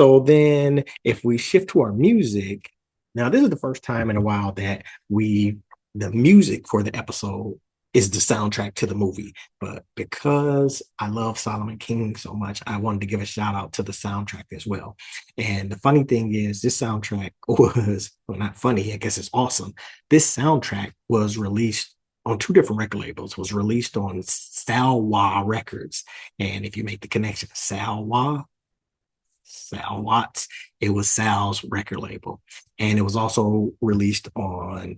So then if we shift to our music, now this is the first time in a while that the music for the episode is the soundtrack to the movie. But because I love Solomon King so much, I wanted to give a shout out to the soundtrack as well. And the funny thing is, this soundtrack was, well, not funny, I guess it's awesome. This soundtrack was released on two different record labels, was released on Salwa Records. And if you make the connection, Sal Watts. It was Sal's record label. And it was also released on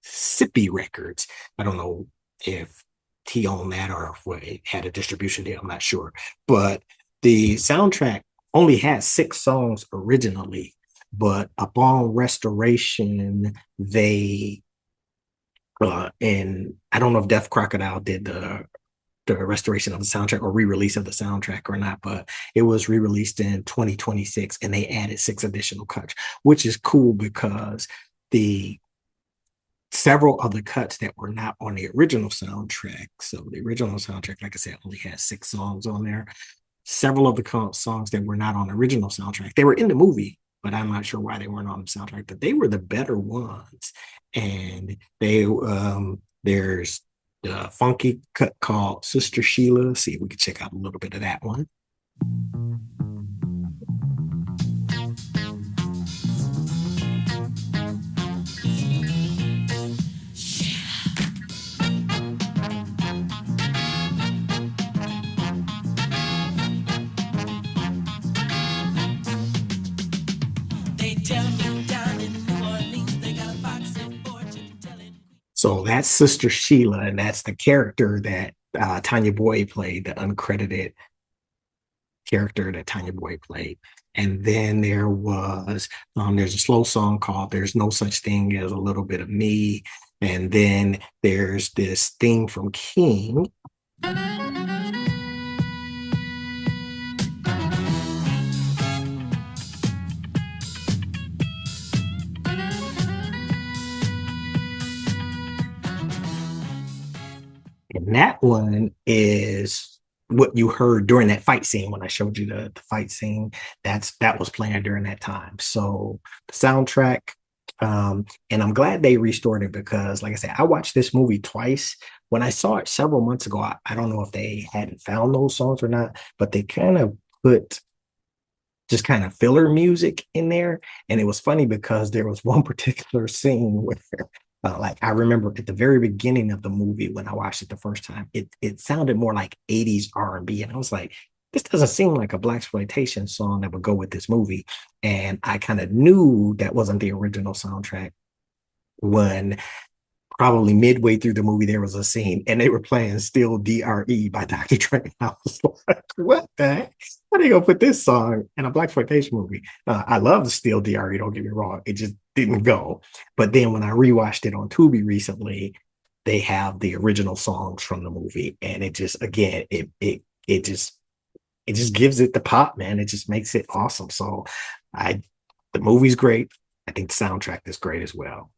Sippy Records. I don't know if he owned that or if it had a distribution deal. I'm not sure. But the soundtrack only had 6 songs originally, but upon restoration, they and I don't know if Death Crocodile did the restoration of the soundtrack or re-release of the soundtrack or not, but it was re-released in 2026 and they added 6 additional cuts, which is cool because the several other cuts that were not on the original soundtrack. So the original soundtrack, like I said, only had 6 songs on there. Several of the songs that were not on the original soundtrack, they were in the movie, but I'm not sure why they weren't on the soundtrack, but they were the better ones. And there's the funky cut called Sister Sheila. See if we can check out a little bit of that one. So that's Sister Sheila, and that's the character that Tanya Boyd played, the uncredited character that Tanya Boyd played. And then there's a slow song called There's No Such Thing as a Little Bit of Me. And then there's this theme from King. And that one is what you heard during that fight scene when I showed you the fight scene. That was playing during that time. So the soundtrack, and I'm glad they restored it because, like I said, I watched this movie twice. When I saw it several months ago, I don't know if they hadn't found those songs or not, but they kind of put just kind of filler music in there. And it was funny because there was one particular scene where like I remember at the very beginning of the movie when I watched it the first time, it sounded more like 80s R&B. And I was like, this doesn't seem like a Blaxploitation song that would go with this movie. And I kind of knew that wasn't the original soundtrack when probably midway through the movie there was a scene and they were playing Still DRE by Dr. Dre. I was like, what the heck? How are they gonna put this song in a Blaxploitation movie? I love the Still DRE, don't get me wrong. It just didn't go. But then when I rewatched it on Tubi recently, they have the original songs from the movie. And it just again, it just gives it the pop, man. It just makes it awesome. So I the movie's great. I think the soundtrack is great as well.